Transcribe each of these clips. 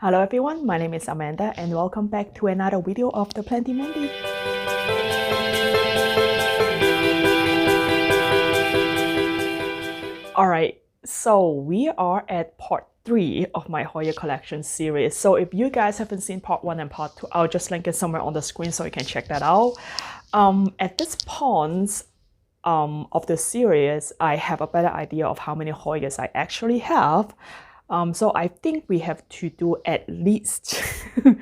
Hello everyone, my name is Amanda and welcome back to another video of the Planty Mandy. Alright, so we are at part 3 of my Hoya Collection series. So if you guys haven't seen part 1 and part 2, I'll just link it somewhere on the screen so you can check that out. At this point of the series, I have a better idea of how many Hoyas I actually have. So I think we have to do at least 2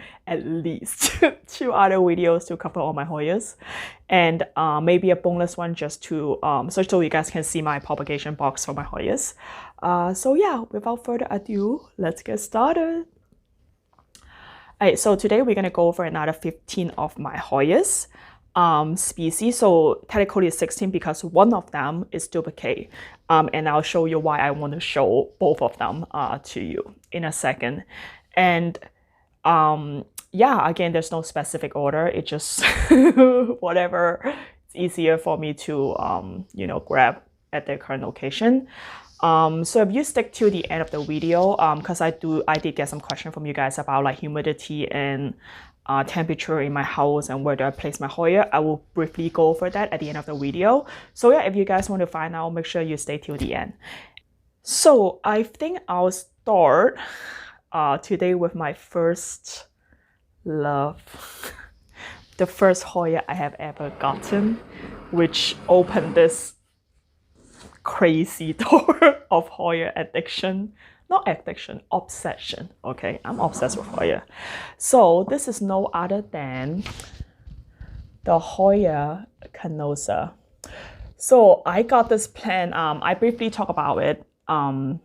other videos to cover all my Hoyas, and maybe a bonus one just to so you guys can see my propagation box for my Hoyas. So yeah, without further ado, let's get started. Alright, so today we're gonna go over another 15 of my Hoyas species. So technically it's 16 because one of them is duplicate, and I'll show you why I want to show both of them to you in a second. And yeah, again, there's no specific order, it just whatever it's easier for me to you know, grab at their current location. So if you stick to the end of the video, because I did get some question from you guys about like humidity and temperature in my house and where do I place my Hoya, I will briefly go over that at the end of the video. So yeah, if you guys want to find out, make sure you stay till the end. So I think I'll start today with my first love, the first Hoya I have ever gotten, which opened this crazy door of Hoya addiction. Not addiction, obsession. Okay, I'm obsessed with Hoya. So this is no other than the Hoya carnosa. So I got this plant, I briefly talked about it in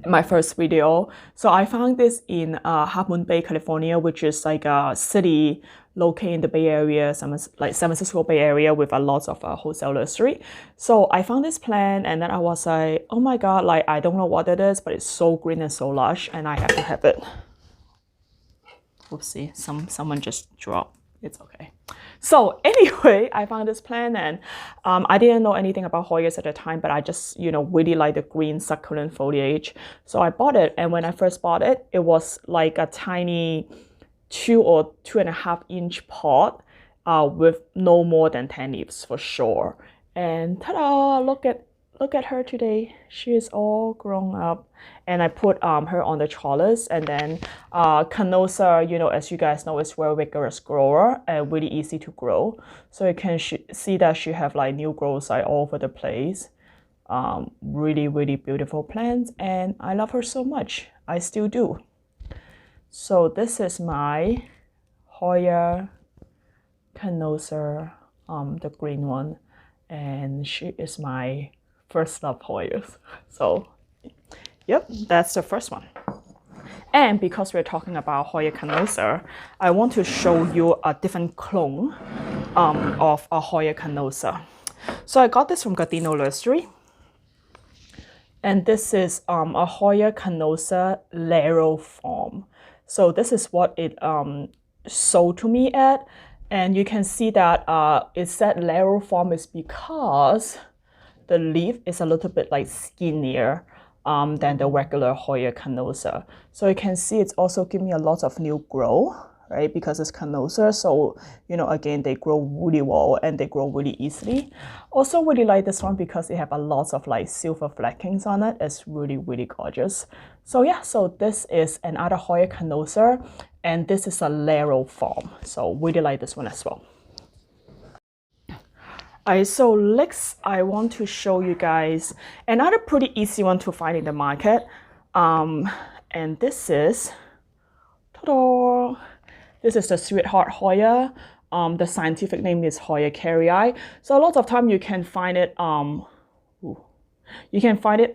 my first video. So I found this in Half Moon Bay, California, which is like a city located in the Bay Area, like San Francisco Bay Area, with a lot of wholesale nursery. So I found this plant and then I was like, oh my god, like I don't know what it is, but it's so green and so lush and I have to have it. Oopsie, someone just dropped. It's okay. So anyway, I found this plant and I didn't know anything about Hoyas at the time, but I just, you know, really like the green succulent foliage. So I bought it, and when I first bought it, it was like a tiny 2 or 2.5 inch pot with no more than 10 leaves for sure. And ta-da, look at her today. She is all grown up, and I put her on the trellis. And then carnosa, you know, as you guys know, is very vigorous grower and really easy to grow. So you can see that she have like new growths like all over the place. Really beautiful plants, and I love her so much. I still do. So this is my Hoya carnosa, the green one, and she is my first love Hoyas. So yep, that's the first one. And because we're talking about Hoya carnosa, I want to show you a different clone of a Hoya carnosa. So I got this from Gardino Nursery, and this is a Hoya carnosa Laro form. So this is what it sold to me at, and you can see that it said Laro form is because the leaf is a little bit like skinnier than the regular Hoya carnosa. So you can see it's also giving me a lot of new growth, right? Because it's carnosa, so you know, again, they grow really well and they grow really easily. Also really like this one because it have a lot of like silver fleckings on it. It's really gorgeous. So yeah, so this is another Hoya carnosa, and this is a Laro form. So really like this one as well. Alright, so next I want to show you guys another pretty easy one to find in the market. And this is, ta-da! This is the Sweetheart Hoya. The scientific name is Hoya kerrii. So a lot of time you can find it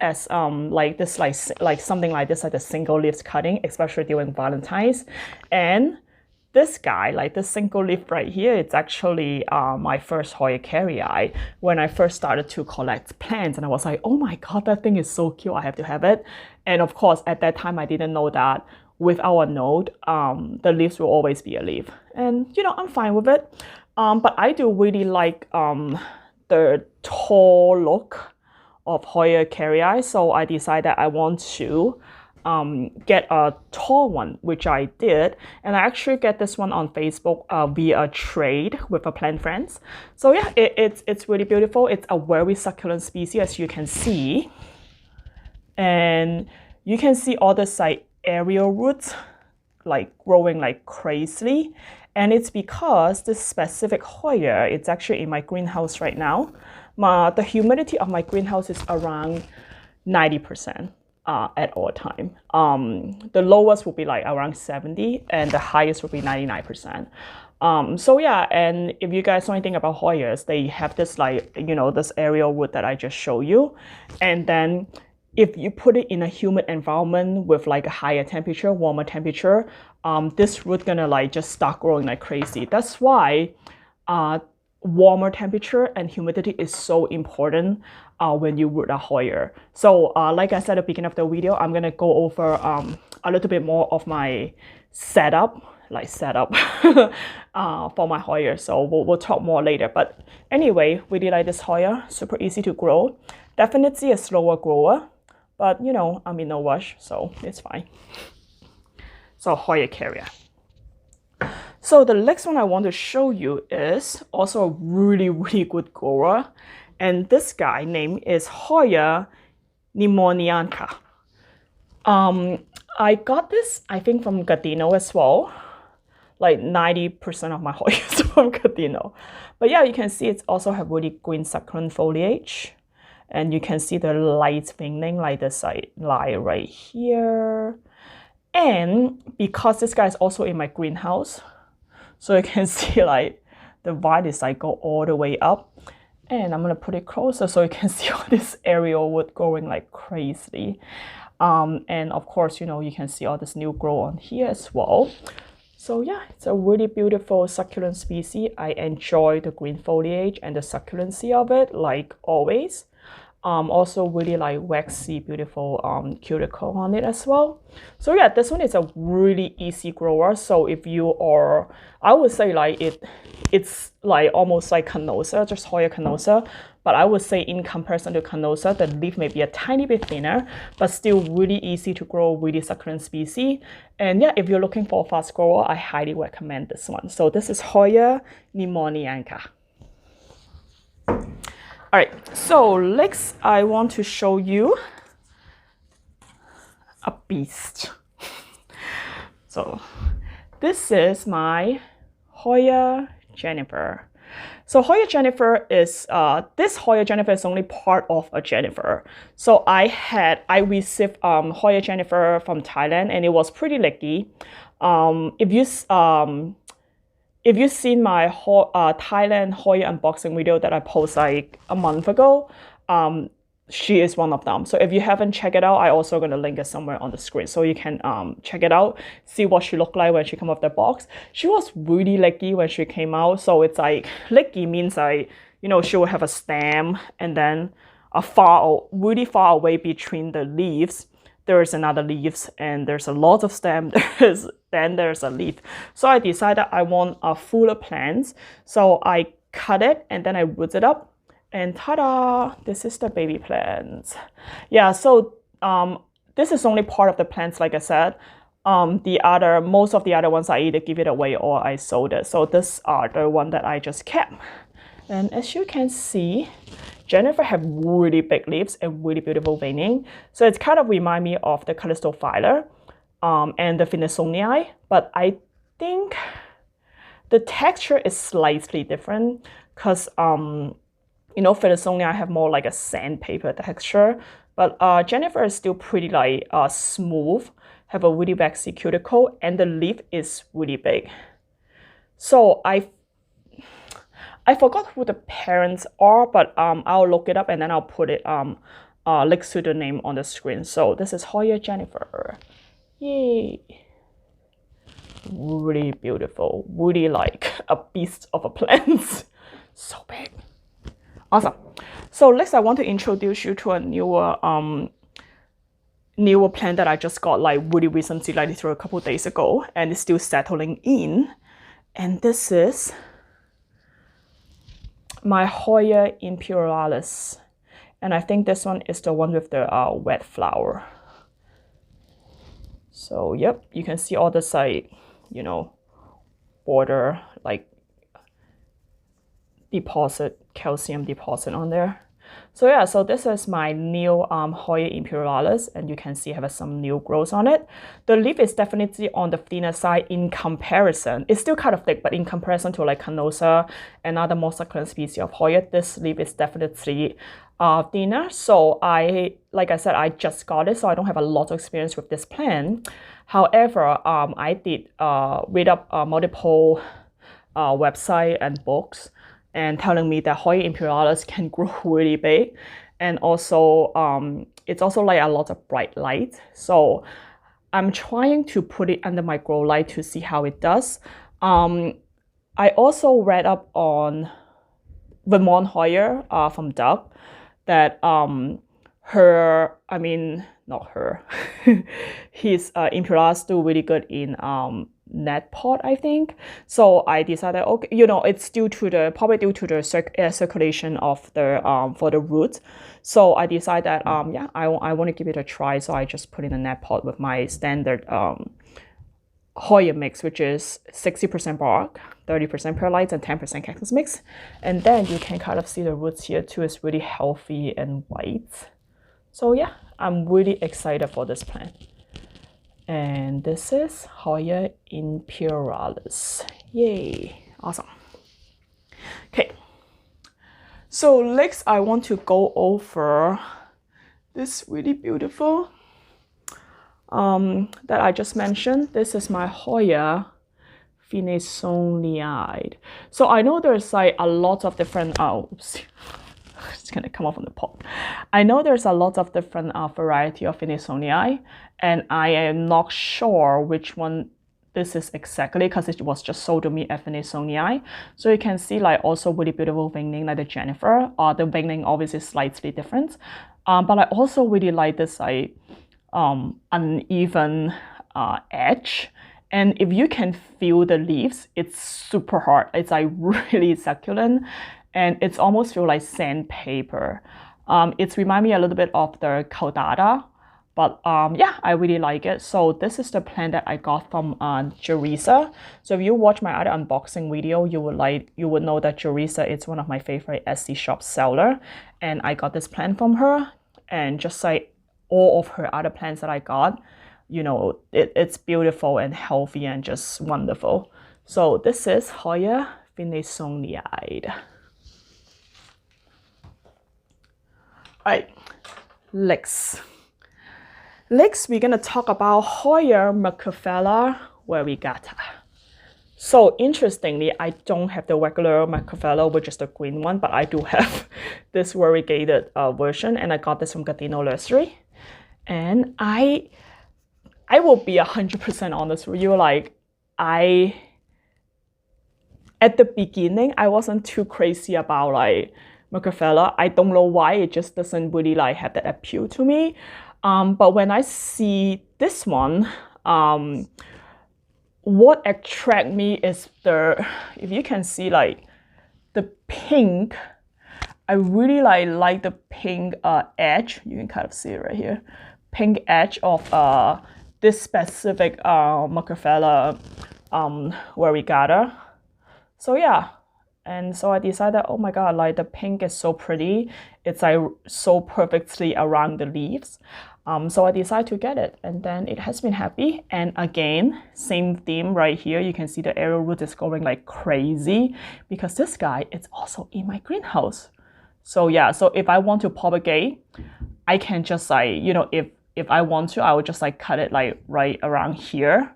as like this, like something like this, like the single leaves cutting, especially during Valentine's. And this guy, like this single leaf right here, it's actually my first Hoya kerrii when I first started to collect plants, and I was like, oh my god, that thing is so cute, I have to have it. And of course, at that time, I didn't know that without a node, the leaves will always be a leaf. And you know, I'm fine with it. But I do really like the tall look of Hoya kerrii, so I decided I want to get a tall one, which I did, and I actually get this one on Facebook via a trade with a plant friends. So yeah, it's really beautiful. It's a very succulent species, as you can see, and you can see all the like aerial roots like growing like crazily, and it's because this specific Hoya, it's actually in my greenhouse right now. The humidity of my greenhouse is around 90% at all time. The lowest will be like around 70 and the highest will be 99%. So yeah, and if you guys know anything about Hoyas, they have this like, you know, this aerial wood that I just showed you. And then if you put it in a humid environment with like a higher temperature, warmer temperature, this root gonna like just start growing like crazy. That's why warmer temperature and humidity is so important when you root a Hoya. So like I said at the beginning of the video, I'm gonna go over a little bit more of my setup for my Hoya. So we'll talk more later. But anyway, really like this Hoya, super easy to grow. Definitely a slower grower, but you know, I'm in no rush, so it's fine. So Hoya carrier. So the next one I want to show you is also a really, really good grower. And this guy name is Hoya limoniaca. I got this, I think, from Gardino as well. Like 90% of my Hoyas from Gardino. But yeah, you can see it's also have really green succulent foliage. And you can see the light fingering like this side lie right here. And because this guy is also in my greenhouse, so you can see like the varieties like go all the way up. And I'm gonna put it closer so you can see all this aerial wood growing like crazy. And of course, you know, you can see all this new growth on here as well. So yeah, it's a really beautiful succulent species. I enjoy the green foliage and the succulency of it, like always. Also really like waxy, beautiful cuticle on it as well. So yeah, this one is a really easy grower. So if you are, I would say like it's like almost like carnosa, just Hoya carnosa. But I would say in comparison to carnosa, the leaf may be a tiny bit thinner, but still really easy to grow, really succulent species. And yeah, if you're looking for a fast grower, I highly recommend this one. So this is Hoya limoniaca. All right, so next I want to show you a beast. So this is my Hoya Jennifer. So Hoya Jennifer is, this Hoya Jennifer is only part of a Jennifer. So I received Hoya Jennifer from Thailand and it was pretty leggy. If you've seen my Thailand Hoya unboxing video that I posted like a month ago, she is one of them. So if you haven't checked it out, I also going to link it somewhere on the screen so you can check it out, see what she looked like when she came off the box. She was really leggy when she came out. So it's like, leggy means like, you know, she will have a stem and then really far away between the leaves, there's another leaves and there's a lot of stem, then there's a leaf. So I decided I want a fuller plants. So I cut it and then I root it up. And ta-da! This is the baby plants. Yeah, so this is only part of the plants, like I said. Most of the other ones I either give it away or I sold it. So these are the one that I just kept. And as you can see, Jennifer have really big leaves and really beautiful veining. So it's kind of remind me of the Callistophila and the finlaysonii, but I think the texture is slightly different because you know, finlaysonii have more like a sandpaper texture, but Jennifer is still pretty like smooth, have a really waxy cuticle, and the leaf is really big. So I forgot who the parents are, but I'll look it up and then I'll put it next to the name on the screen. So this is Hoya Jennifer. Yay! Really beautiful, really like a beast of a plant. So big. Awesome. So next I want to introduce you to a newer plant that I just got like really recently, like through a couple of days ago, and it's still settling in. And this is my Hoya imperialis. And I think this one is the one with the wet flower. So yep, you can see all the side, you know, border like deposit, calcium deposit on there. So yeah, so this is my new Hoya imperialis, and you can see I have some new growth on it. The leaf is definitely on the thinner side in comparison. It's still kind of thick, but in comparison to like carnosa and other more succulent species of Hoya, this leaf is definitely thinner. So like I said, I just got it, so I don't have a lot of experience with this plant. However, I did read up multiple website and books and telling me that Hoya imperialis can grow really big, and also it's also like a lot of bright light. So I'm trying to put it under my grow light to see how it does. I also read up on Vermont Hoya from Doug that his imperialis do really good in net pot, I think. So I decided, okay, you know, it's probably due to the circulation of the for the roots. So I decided that yeah, I want to give it a try. So I just put in a net pot with my standard Hoya mix, which is 60% bark, 30% perlite, and 10% cactus mix. And then you can kind of see the roots here too. It's really healthy and white. So yeah, I'm really excited for this plant. And this is Hoya imperialis. Yay, awesome. Okay, so next I want to go over this really beautiful that I just mentioned. This is my Hoya finlaysonii. So I know there's like a lot of different it's gonna come off on the pot. I know there's a lot of different variety of finlaysonii, and I am not sure which one this is exactly because it was just sold to me at finlaysonii. So you can see like also really beautiful veining like the Jennifer. The veining obviously is slightly different, but I also really like this like uneven edge. And if you can feel the leaves, it's super hard. It's like really succulent, and it's almost feel like sandpaper. It's remind me a little bit of the caudata, but yeah, I really like it. So this is the plant that I got from Jerisa. So if you watch my other unboxing video, you would know that Jerisa is one of my favorite Etsy shop seller, and I got this plant from her. And just like all of her other plants that I got, you know, it's beautiful and healthy and just wonderful. So this is Hoya finlaysonii. Alright, next we're gonna talk about Hoya macrophylla variegata. So interestingly, I don't have the regular macrophylla, which is the green one, but I do have this variegated version, and I got this from Gardino Nursery. And I will be 100% honest with you, like at the beginning, I wasn't too crazy about like macrophylla. I don't know why, it just doesn't really like have that appeal to me. But when I see this one, what attract me is if you can see like the pink, I really like the pink edge. You can kind of see it right here. Pink edge of this specific macrophylla variegata. So yeah, and so I decided, oh my god, like the pink is so pretty. It's like so perfectly around the leaves. So I decided to get it, and then it has been happy. And again, same theme right here. You can see the aerial root is going like crazy because this guy is also in my greenhouse. So yeah, so if I want to propagate, I can just like, you know, if I want to, I would just like cut it like right around here.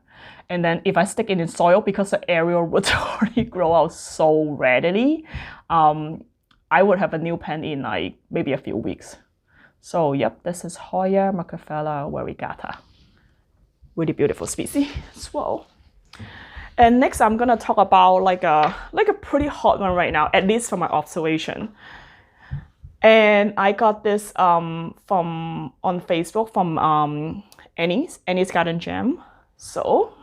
And then if I stick it in soil, because the aerial roots already grow out so readily, I would have a new plant in like maybe a few weeks. So yep, this is Hoya macrophylla variegata. Really beautiful species as well. And next I'm gonna talk about like a pretty hot one right now, at least from my observation. And I got this on Facebook from Annie's Garden Gem. So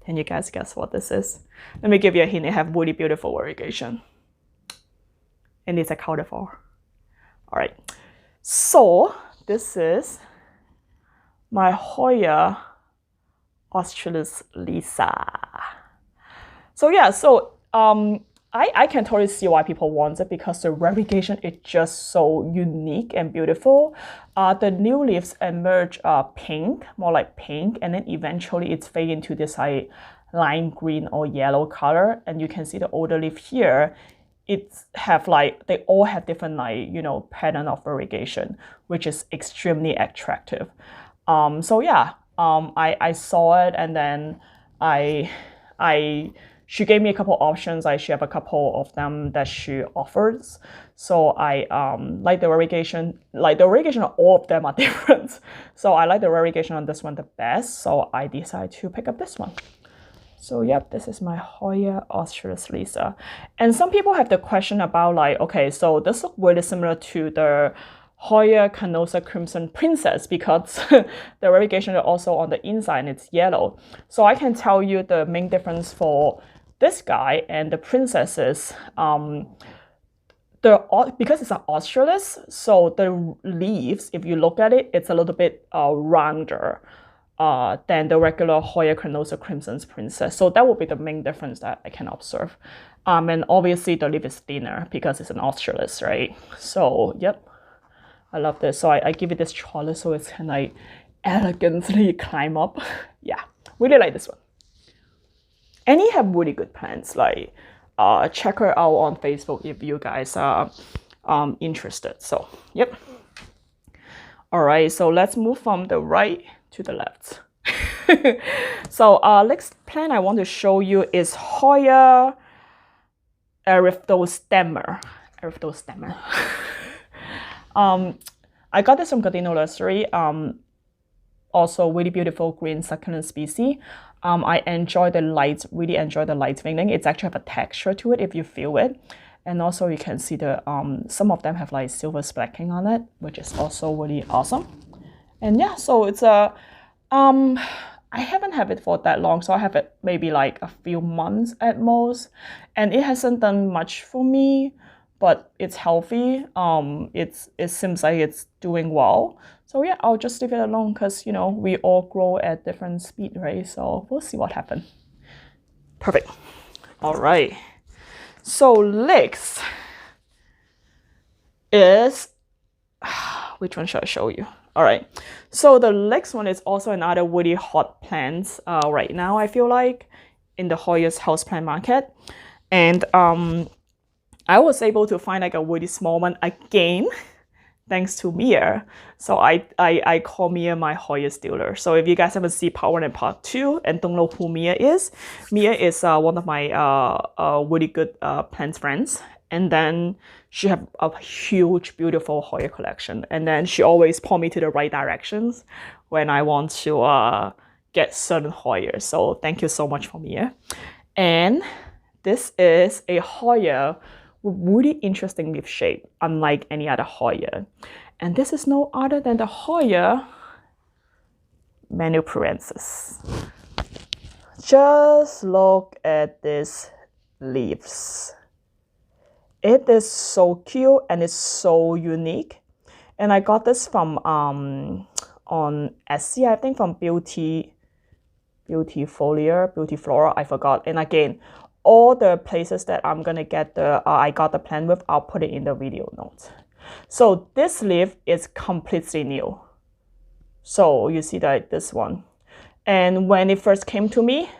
can you guys guess what this is? Let me give you a hint. It have really beautiful variegation, and it's a cultivar. All right. So this is my Hoya australis lisa. So yeah, I can totally see why people want it, because the variegation is just so unique and beautiful. The new leaves emerge pink, more like pink, and then eventually it's fade into this like lime green or yellow color. And you can see the older leaf here, it's have like, they all have different like, you know, pattern of variegation, which is extremely attractive. So yeah, I saw it, and then she gave me a couple options. She have a couple of them that she offers. So I like the variegation. Like the variegation of all of them are different. So I like the variegation on this one the best. So I decided to pick up this one. So yep, this is my Hoya australis lisa. And some people have the question about like, okay, so this looks really similar to the Hoya carnosa crimson princess, because the variegation is also on the inside and it's yellow. So I can tell you the main difference for this guy and the princesses. Because it's an australis, so the leaves, if you look at it, it's a little bit rounder than the regular Hoya carnosa crimson's princess. So that will be the main difference that I can observe. And obviously the leaf is thinner because it's an australis, right? So yep, I love this. So I give it this trellis so it can like elegantly climb up. Yeah, really like this one. And he have really good plants. Like check her out on Facebook if you guys are interested. So yep. All right, so let's move from the right to the left. So next plant I want to show you is Hoya erythrostemma. I got this from Gardino Nursery. Also really beautiful green succulent species. I enjoy the light, really enjoy the light veining. It's actually have a texture to it if you feel it. And also you can see the some of them have like silver specking on it, which is also really awesome. And yeah, so it's a I haven't had it for that long, so I have it maybe like a few months at most, and it hasn't done much for me, but it's healthy. It seems like it's doing well. So yeah, I'll just leave it alone, because you know we all grow at different speed, right? So we'll see what happens. Perfect. All right. So next is which one should I show you? All right. So the next one is also another really hot plant right now, I feel like, in the Hoya's houseplant market. And I was able to find like a really small one again, thanks to Mia. So I call Mia my Hoya dealer. So if you guys haven't seen part 1 and part 2 and don't know who Mia is one of my really good plant friends. And then she have a huge, beautiful Hoya collection. And then she always point me to the right directions when I want to get certain Hoya. So thank you so much for Mia. And this is a Hoya with really interesting leaf shape, unlike any other Hoya. And this is no other than the Hoya manipurensis. Just look at these leaves. It is so cute and it's so unique. And I got this from on Etsy, I think, from Beautiflora, I forgot. And again, all the places that I'm gonna get I got the plant with, I'll put it in the video notes. So this leaf is completely new. So you see that this one. And when it first came to me,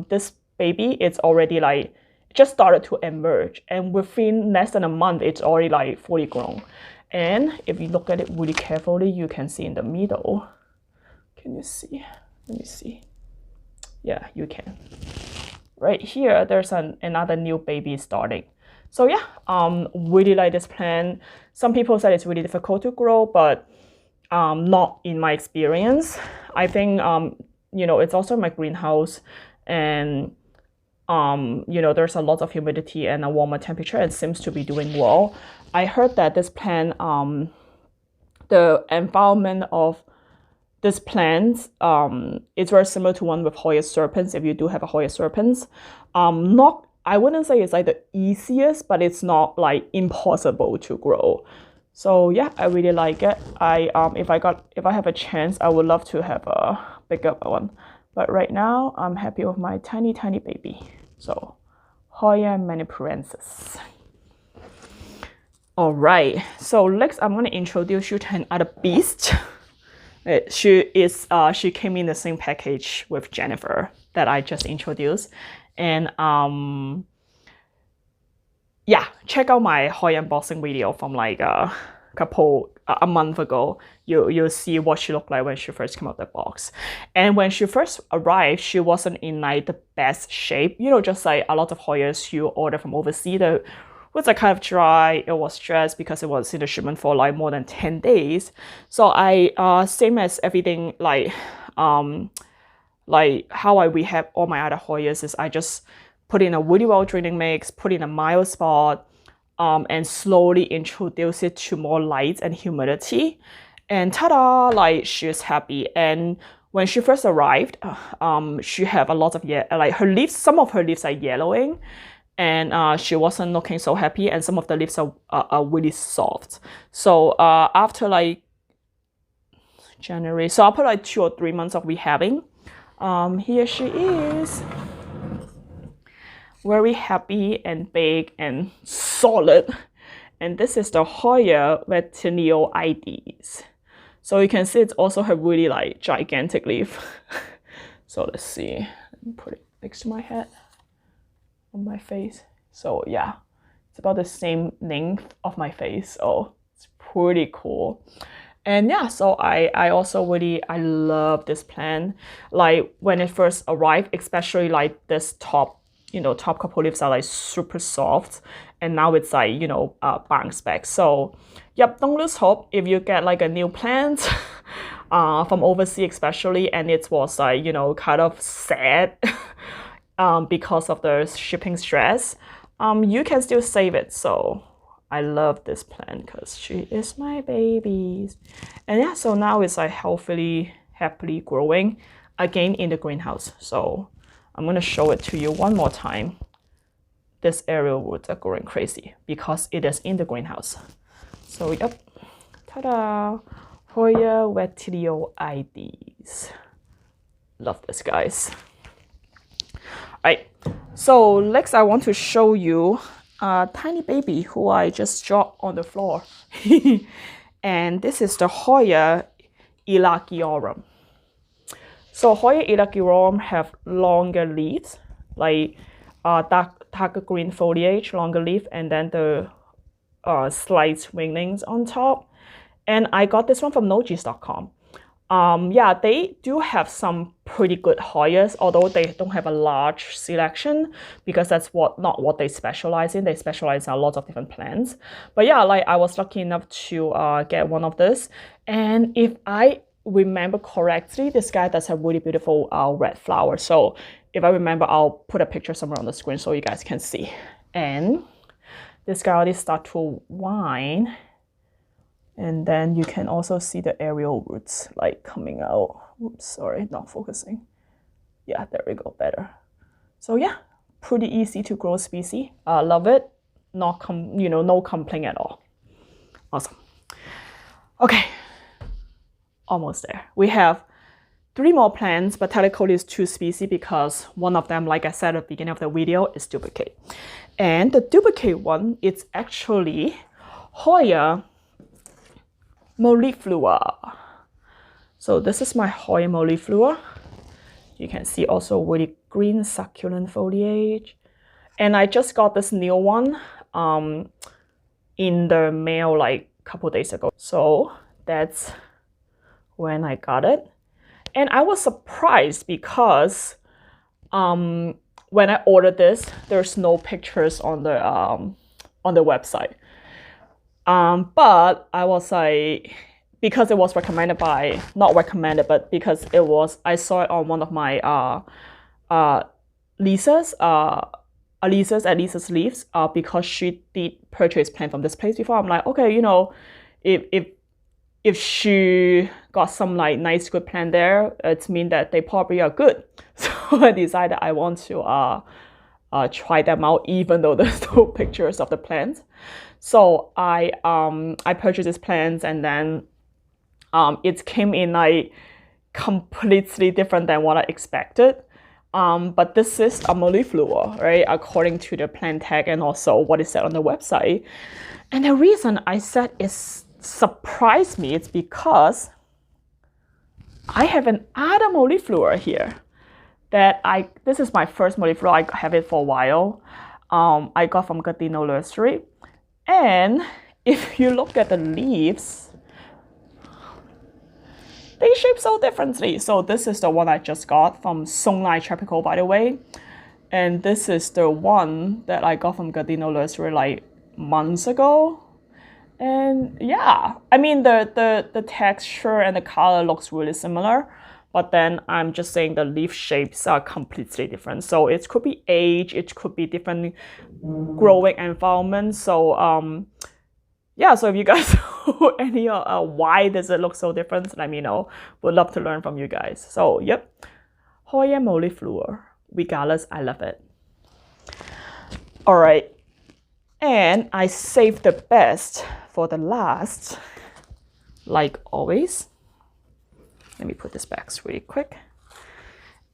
this baby, it's already like, just started to emerge, and within less than a month it's already like fully grown. And if you look at it really carefully, you can see in the middle, can you see? Let me see. Yeah, you can. Right here there's another new baby starting. So yeah, really like this plant. Some people said it's really difficult to grow, but not in my experience. I think you know, it's also in my greenhouse, and you know, there's a lot of humidity and a warmer temperature, and seems to be doing well. I heard that this plant, the environment of this plant, it's very similar to one with Hoya serpens, if you do have a Hoya serpens. I wouldn't say it's like the easiest, but it's not like impossible to grow. So yeah, I really like it. If I have a chance, I would love to have a bigger one. But right now, I'm happy with my tiny baby. So Hoya manipurensis. All right. So next, I'm gonna introduce you to another beast. She came in the same package with Jennifer that I just introduced, and yeah, check out my Hoya unboxing video from like a month ago. You'll see what she looked like when she first came out of the box. And when she first arrived, she wasn't in like the best shape. You know, just like a lot of Hoyas you order from overseas, the roots are kind of dry. It was stressed because it was in the shipment for like more than 10 days. So I same as everything like how I rehab all my other Hoyas is I just put in a really well draining mix, put in a mild spot, and slowly introduce it to more light and humidity. And ta-da, like she's happy. And when she first arrived, she have a lot of like her leaves, some of her leaves are yellowing, and she wasn't looking so happy, and some of the leaves are really soft. So after like January, so after like 2 or 3 months of rehabbing, here she is. Very happy and big and solid. And this is the Hoya vetillioides. So you can see it's also a really like gigantic leaf. So let's see. Let me put it next to my head on my face. So yeah, it's about the same length of my face. So it's pretty cool. And yeah, so I also really, I love this plant. Like when it first arrived, especially like this top couple leaves are like super soft, and now it's like, bounce back. So yep, don't lose hope if you get like a new plant from overseas especially, and it was like, kind of sad because of the shipping stress. You can still save it. So I love this plant because she is my baby. And yeah, so now it's like happily growing again in the greenhouse. So I'm going to show it to you one more time. This aerial roots are growing crazy because it is in the greenhouse. So yep, ta-da, Hoya vetillioides. Love this, guys. Alright, so next I want to show you a tiny baby who I just dropped on the floor. And this is the Hoya ilagiorum. So Hoya ilagiorum have longer leaves, like darker green foliage, longer leaf, and then the slight swinglings on top. And I got this one from nojis.com. Yeah, they do have some pretty good Hoyas, although they don't have a large selection because that's not what they specialize in. They specialize in a lot of different plants. But yeah, like I was lucky enough to get one of this. And if I remember correctly, this guy does have really beautiful red flowers. So if I remember, I'll put a picture somewhere on the screen so you guys can see. And this guy already start to whine. And then you can also see the aerial roots like coming out. Oops, sorry, not focusing. Yeah, there we go, better. So yeah, pretty easy to grow species. Love it. No complaint at all. Awesome. Okay, almost there. We have 3 more plants, but technically it's 2 species because one of them, like I said at the beginning of the video, is duplicate. And the duplicate one, it's actually Hoya meliflua. So this is my Hoya meliflua. You can see also really green succulent foliage. And I just got this new one in the mail like a couple days ago. So that's when I got it. And I was surprised because when I ordered this, there's no pictures on the website. But I was like, because it was recommended by, not recommended, but because I saw it on one of my Lisa's leaves, because she did purchase plant from this place before. I'm like, okay, if she got some like nice good plant there, it means that they probably are good. So I decided I want to try them out, even though there's no pictures of the plants. So I purchased these plants, and then it came in like completely different than what I expected. But this is a meliflua, right? According to the plant tag and also what is said on the website. And the reason I said it surprised me is because I have an other meliflua here that this is my first meliflua. I have it for a while. I got from Gardino Nursery. And if you look at the leaves, they shape so differently. So this is the one I just got from Songnai Tropical, by the way. And this is the one that I got from Gardino Nursery like months ago. And yeah, I mean, the texture and the color looks really similar, but then I'm just saying the leaf shapes are completely different. So it could be age, it could be different growing environment. So yeah, so if you guys know any why does it look so different, let me know. Would love to learn from you guys. So yep, Hoya meliflua. Regardless, I love it. All right, and I saved the best for the last, like always. Let me put this back really quick.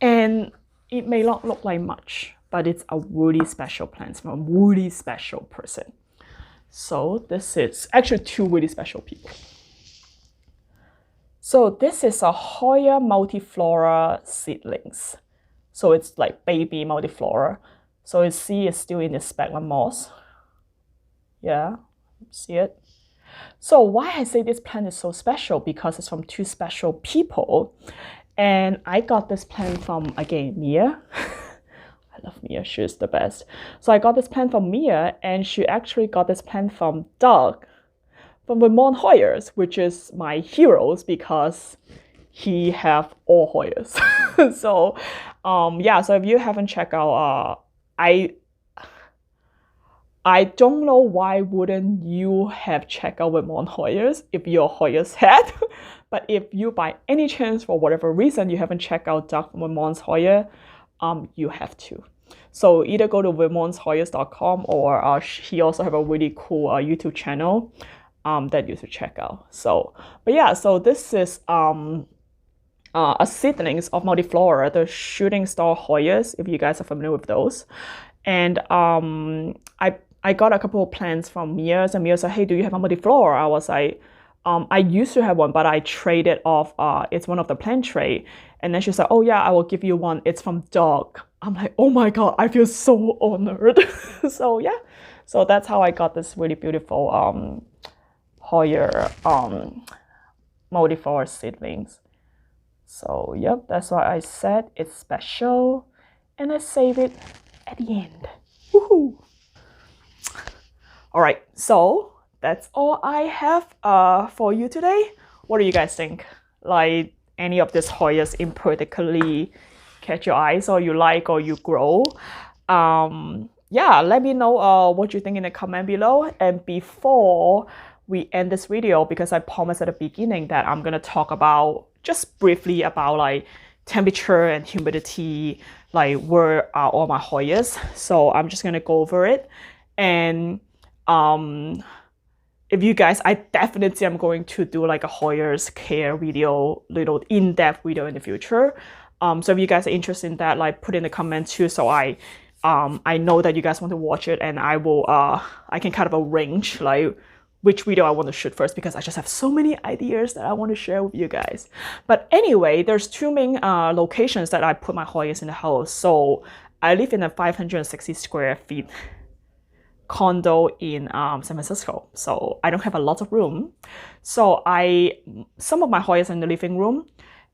And it may not look like much, but it's a really special plant from a really special person. So this is actually two really special people. So this is a Hoya multiflora seedlings. So it's like baby multiflora. So you see it's still in the speculum moss. Yeah, see it? So why I say this plant is so special, because it's from two special people. And I got this plant from, again, Mia. I love Mia, she's the best. So I got this plant from Mia, and she actually got this plant from Doug, from Vermont Hoyas, which is my heroes because he have all Hoyas. So yeah, so if you haven't checked out, I don't know why wouldn't you have checked out Vermont Hoyas if you're a Hoyas head. But if you by any chance, for whatever reason, you haven't checked out Doug from Vermont's Hoya, you have to. So either go to vermontshoyas.com, or he also have a really cool YouTube channel that you should check out. So, but yeah, so this is a seedlings of multiflora, the shooting star Hoyas, if you guys are familiar with those. And I got a couple of plants from Mia, and Mia said, hey, do you have a multiflora? I was like, I used to have one, but I traded off. It's one of the plant trade. And then she said, oh yeah, I will give you one. It's from Doug. I'm like, oh my God, I feel so honored. So yeah, so that's how I got this really beautiful Hoya multiflora seedlings. So yep, that's why I said it's special, and I save it at the end. Woohoo! All right, so that's all I have for you today. What do you guys think? Like any of these Hoyas in particularly catch your eyes, or you like, or you grow? Yeah, let me know what you think in the comment below. And before we end this video, because I promised at the beginning that I'm gonna talk about just briefly about like temperature and humidity, like where are all my Hoyas. So I'm just gonna go over it. And if you guys, I definitely am going to do like a Hoyas care video, little in-depth video in the future. So if you guys are interested in that, like put in the comments too, so I know that you guys want to watch it, and I will I can kind of arrange like which video I want to shoot first, because I just have so many ideas that I want to share with you guys. But anyway, there's two main locations that I put my Hoyas in the house. So I live in a 560 square feet condo in San Francisco, so I don't have a lot of room. So some of my Hoyas in the living room,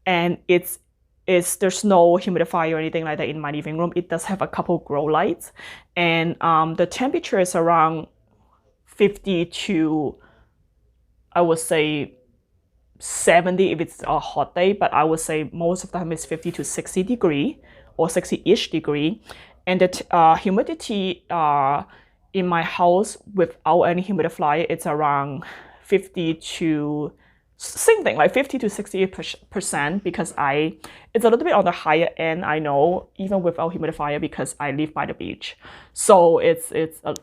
and there's no humidifier or anything like that in my living room. It does have a couple grow lights, and the temperature is around 50 to, I would say 70 if it's a hot day, but I would say most of the time it's 50 to 60 degree or 60-ish degree. And the humidity in my house without any humidifier, it's around 50 to same thing, like 50 to 68%, because it's a little bit on the higher end, I know, even without humidifier, because I live by the beach. So it's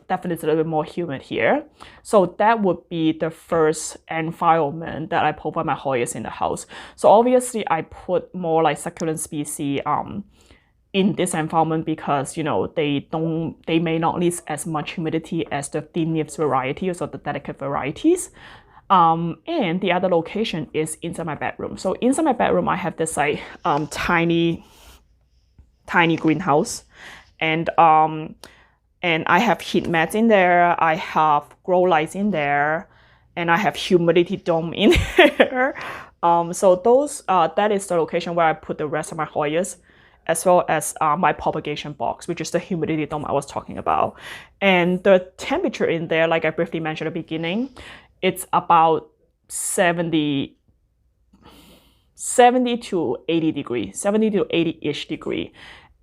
definitely a little bit more humid here. So that would be the first environment that I provide my Hoyas in the house. So obviously I put more like succulent species in this environment because, you know, they may not need as much humidity as the thin leaves varieties or the delicate varieties. And the other location is inside my bedroom. So inside my bedroom, I have this like tiny greenhouse, and I have heat mats in there. I have grow lights in there, and I have humidity dome in there. So those that is the location where I put the rest of my Hoyas, as well as my propagation box, which is the humidity dome I was talking about. And the temperature in there, like I briefly mentioned at the beginning, it's about 70 to 80 degrees, 70 to 80-ish degree.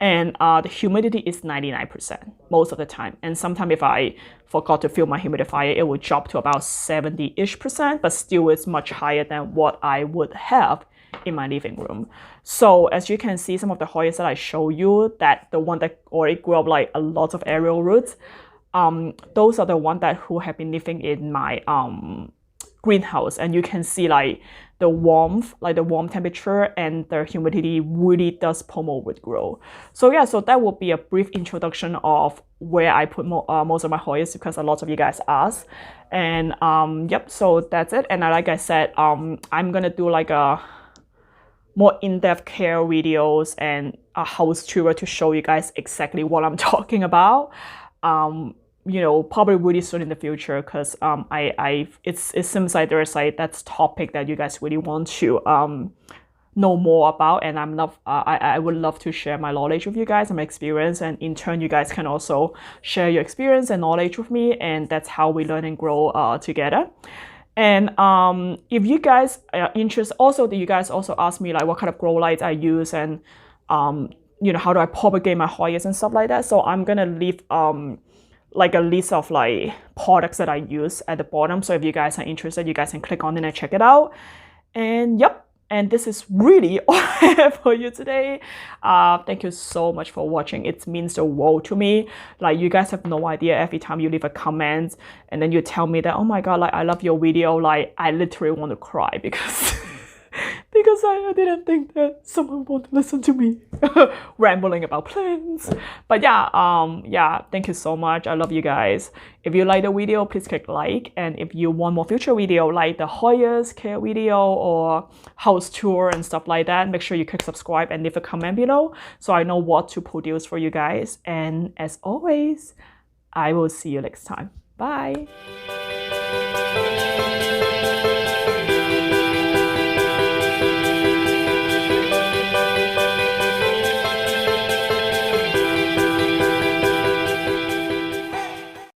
And the humidity is 99% most of the time. And sometimes if I forgot to fill my humidifier, it would drop to about 70-ish%, but still it's much higher than what I would have in my living room. So as you can see, some of the Hoyas that I show you, that the one that already grew up like a lot of aerial roots, those are the ones that who have been living in my greenhouse, and you can see like the warmth, like the warm temperature and the humidity really does promote root growth. So yeah, so that would be a brief introduction of where I put most of my Hoyas, because a lot of you guys asked. And yep, so that's it. And like I said, I'm gonna do like a more in-depth care videos and a house tour to show you guys exactly what I'm talking about. You know, probably really soon in the future, because it seems like there's like that topic that you guys really want to know more about, and I would love to share my knowledge with you guys and my experience, and in turn you guys can also share your experience and knowledge with me, and that's how we learn and grow together. And if you guys are interested, also you guys also ask me like what kind of grow lights I use, and you know, how do I propagate my Hoyas and stuff like that. So I'm gonna leave like a list of like products that I use at the bottom. So if you guys are interested, you guys can click on it and check it out. And yep, and this is really all I have for you today. Thank you so much for watching. It means the world to me. Like, you guys have no idea, every time you leave a comment and then you tell me that, oh my god, like I love your video, like I literally want to cry, because because I didn't think that someone would to listen to me rambling about plants. But yeah, yeah, thank you so much. I love you guys. If you like the video, please click like. And if you want more future video like the Hoyas care video or house tour and stuff like that, make sure you click subscribe and leave a comment below so I know what to produce for you guys. And as always, I will see you next time. Bye.